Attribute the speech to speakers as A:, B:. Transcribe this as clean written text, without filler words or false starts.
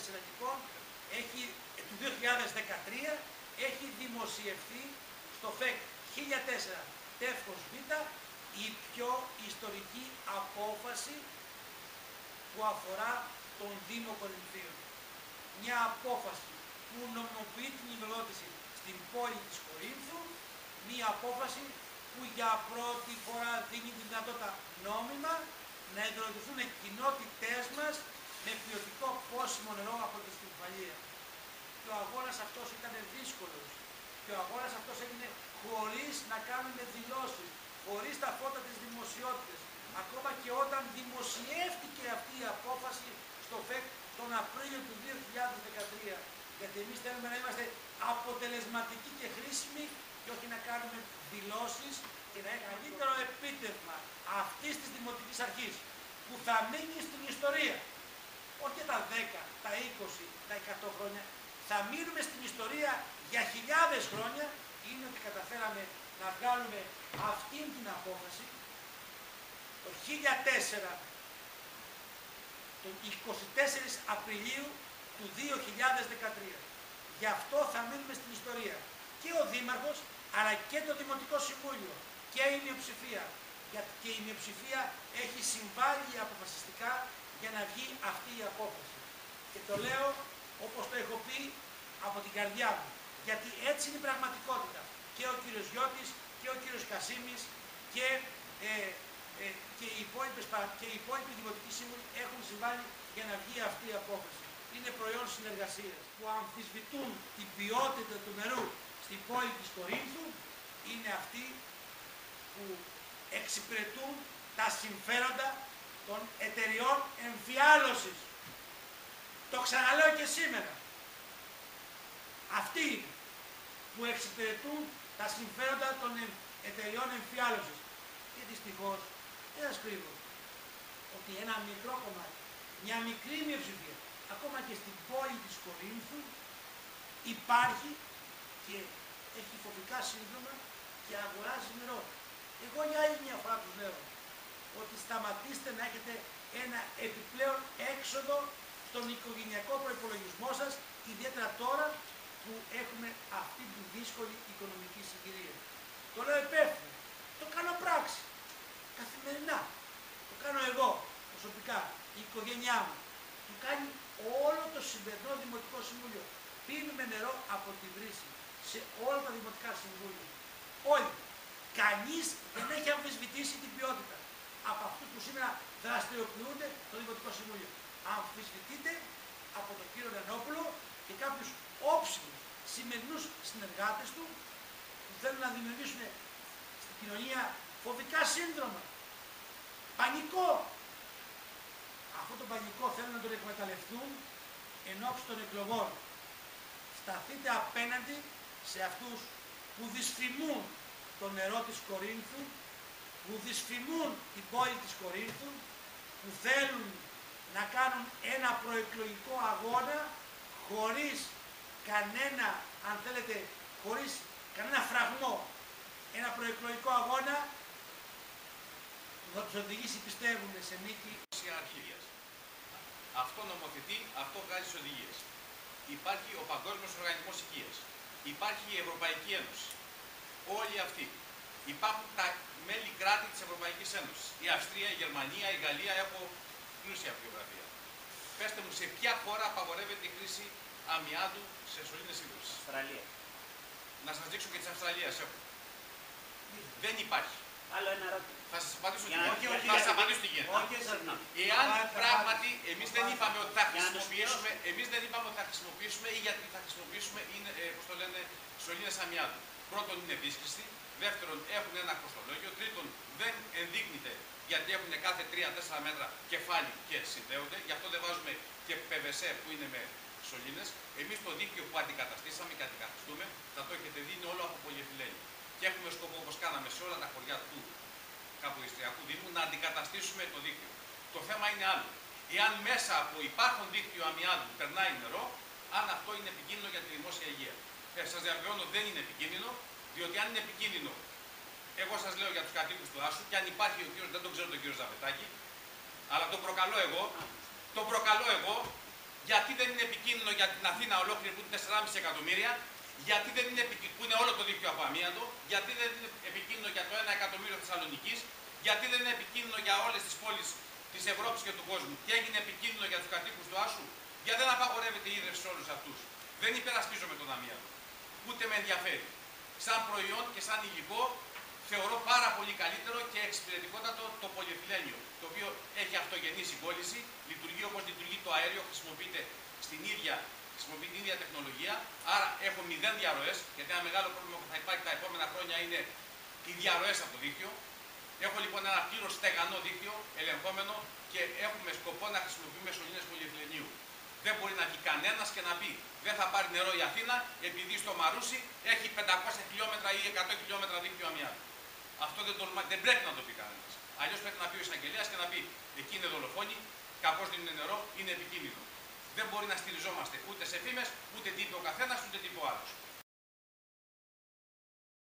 A: 2014 λοιπόν, του 2013, έχει δημοσιευθεί στο ΦΕΚ 1004 τεύχος Β η πιο ιστορική απόφαση που αφορά τον Δήμο Κορινθίων. Μια απόφαση που νομιμοποιεί την υδροδότηση στην πόλη της Κορίνθου, μια απόφαση που για πρώτη φορά δίνει τη δυνατότητα νόμιμα να υδροδοτηθούν κοινότητές μας με ποιοτικό πόσιμο νερό από τη Στυμφαλία. Και ο αγώνας αυτός ήταν δύσκολος. Και ο αγώνας αυτός έγινε χωρίς να κάνουμε δηλώσεις, χωρίς τα φώτα της δημοσιότητας. Ακόμα και όταν δημοσιεύτηκε αυτή η απόφαση στο ΦΕΚ τον Απρίλιο του 2013. Γιατί εμείς θέλουμε να είμαστε αποτελεσματικοί και χρήσιμοι και όχι να κάνουμε δηλώσεις και να έχει καλύτερο επίτευγμα αυτής της δημοτικής αρχής που θα μείνει στην ιστορία. Όχι τα 10, τα 20, τα 100 χρόνια. Θα μείνουμε στην ιστορία για χιλιάδες χρόνια. Είναι ότι καταφέραμε να βγάλουμε αυτήν την απόφαση το 1004, τον 24 Απριλίου του 2013. Γι' αυτό θα μείνουμε στην ιστορία. Και ο Δήμαρχος, αλλά και το Δημοτικό Συμβούλιο και η μειοψηφία. Και η μειοψηφία έχει συμβάλει αποφασιστικά για να βγει αυτή η απόφαση. Και το λέω όπως το έχω πει από την καρδιά μου. Γιατί έτσι είναι η πραγματικότητα. Και ο κύριος Γιώτης και ο κύριος Κασίμης και οι υπόλοιποι δημοτικοί σύμβουλοι έχουν συμβάλει για να βγει αυτή η απόφαση. Είναι προϊόν συνεργασίας. Που αμφισβητούν την ποιότητα του νερού στην πόλη της Κορίνθου είναι αυτοί που εξυπηρετούν τα συμφέροντα των εταιριών εμφιάλωσης. Το ξαναλέω και σήμερα. Αυτοί που εξυπηρετούν τα συμφέροντα των εταιριών εμφιάλωσης. Και δυστυχώς δεν σας κρύβω ότι ένα μικρό κομμάτι, μια μικρή μειοψηφία, ακόμα και στην πόλη της Κορίνθου υπάρχει και έχει φοβικά σύνδρομα και αγοράζει νερό. Εγώ για άλλη μια φορά τους λέω ότι σταματήστε να έχετε ένα επιπλέον έξοδο στον οικογενειακό προϋπολογισμό σας, ιδιαίτερα τώρα που έχουμε αυτή τη δύσκολη οικονομική συγκυρία. Το λέω υπεύθυνα. Το κάνω πράξη. Καθημερινά. Το κάνω εγώ προσωπικά. Η οικογένειά μου. Το κάνει όλο το σημερινό Δημοτικό Συμβούλιο. Πίνουμε νερό από τη βρύση σε όλα τα Δημοτικά Συμβούλια. Όλοι. Κανείς δεν έχει αμφισβητήσει την ποιότητα από αυτούς που σήμερα δραστηριοποιούνται στο Δημοτικό Συμβούλιο. Αμφισβητείται από τον κύριο Νανόπουλο και κάποιους όψιμους σημερινούς συνεργάτες του που θέλουν να δημιουργήσουν στην κοινωνία φοβικά σύνδρομα. Πανικό. Αυτό το πανικό θέλουν να τον εκμεταλλευτούν εν ώψη των εκλογών. Σταθείτε απέναντι σε αυτούς που δυσφημούν το νερό της Κορίνθου, που δυσφημούν την πόλη της Κορίνθου, που θέλουν να κάνουν ένα προεκλογικό αγώνα χωρίς κανένα, αν θέλετε, χωρίς κανένα φραγμό. Ένα προεκλογικό αγώνα που θα τους οδηγήσει, πιστεύουν, σε νίκη.
B: Αρχίδιας. Αυτό νομοθετεί, αυτό βγάζει τις οδηγίες. Υπάρχει ο Παγκόσμιος Οργανισμός Υγείας. Υπάρχει η Ευρωπαϊκή Ένωση. Όλοι αυτοί. Υπάρχουν τα μέλη κράτη της Ευρωπαϊκής Ένωσης. Η Αυστρία, η Γερμανία, η Γαλλία, έχω πλούσια βιογραφία. Πέστε μου, σε ποια χώρα απαγορεύεται η χρήση αμοιάδου σε σωλήνες ίδρυσης?
C: Αυστραλία.
B: Να σας δείξω και της Αυστραλίας έχω. Δεν υπάρχει.
C: Άλλο ένα ερώτημα.
B: Θα σας απαντήσω τι
C: Όχι,
B: γίνεται. Θα σας απαντήσω τι γίνεται. Εάν πράγματι εμείς δεν είπαμε ότι θα χρησιμοποιήσουμε, ή γιατί θα χρησιμοποιήσουμε, είναι, πώς το λένε, σωλήνες αμοιάδου. Πρώτον, είναι δύσκολη. Δεύτερον, έχουν ένα κοστολόγιο. Τρίτον, δεν ενδείκνυται γιατί έχουν κάθε 3-4 μέτρα κεφάλι και συνδέονται. Γι' αυτό δεν βάζουμε και PVC που είναι με σωλήνες. Εμείς το δίκτυο που αντικαταστήσαμε και αντικαθιστούμε, θα το έχετε δει, είναι όλο από πολυεθυλένη. Και έχουμε σκοπό, όπως κάναμε σε όλα τα χωριά του Καποδιστριακού Δήμου, να αντικαταστήσουμε το δίκτυο. Το θέμα είναι άλλο. Εάν μέσα από υπάρχον δίκτυο αμοιάδου περνάει νερό, αν αυτό είναι επικίνδυνο για τη δημόσια υγεία. Σας διαβεβαιώνω δεν είναι επικίνδυνο, διότι αν είναι επικίνδυνο, εγώ σας λέω για τους κατοίκους του Άσου, και αν υπάρχει ο κύριος, δεν τον ξέρω τον κύριο Ζαβετάκη, αλλά τον προκαλώ εγώ Γιατί δεν είναι επικίνδυνο για την Αθήνα ολόκληρη που είναι 4,5 εκατομμύρια, γιατί δεν είναι επικίνδυνο, που είναι όλο το δίκτυο από αμίαντο, γιατί δεν είναι επικίνδυνο για το 1 εκατομμύριο Θεσσαλονικής, γιατί δεν είναι επικίνδυνο για όλες τις πόλεις της Ευρώπης και του κόσμου και έγινε επικίνδυνο για τους κατοίκους του Άσου, γιατί δεν απαγορεύεται η ίδρυυση σε όλους αυτούς. Δεν υπερασπίζομαι τον αμίαντο. Ούτε με ενδιαφέρει. Σαν προϊόν και σαν υλικό θεωρώ πάρα πολύ καλύτερο και εξυπηρετικότατο το πολυεθυλένιο, το οποίο έχει αυτογενή συγκόλληση, λειτουργεί όπως λειτουργεί το αέριο, χρησιμοποιεί την ίδια τεχνολογία, άρα έχω 0 διαρροές, γιατί ένα μεγάλο πρόβλημα που θα υπάρχει τα επόμενα χρόνια είναι οι διαρροές από το δίκτυο. Έχω λοιπόν ένα πλήρως στεγανό δίκτυο, ελεγχόμενο και έχουμε σκοπό να χρησιμοποιούμε σωλήνες πολυεθυλενίου. Δεν μπορεί να βγει κανένας και να πει δεν θα πάρει νερό η Αθήνα επειδή στο Μαρούσι έχει 500 χιλιόμετρα ή 100 χιλιόμετρα δίκτυο αμοιάτου. Αυτό δεν πρέπει να το πει κανένας. Αλλιώς πρέπει να πει ο εισαγγελέας και να πει εκεί είναι δολοφόνοι, κακώς δίνουν νερό, είναι επικίνδυνο. Δεν μπορεί να στηριζόμαστε ούτε σε φήμες, ούτε τι είπε ο καθένας, ούτε τι είπε ο άλλος.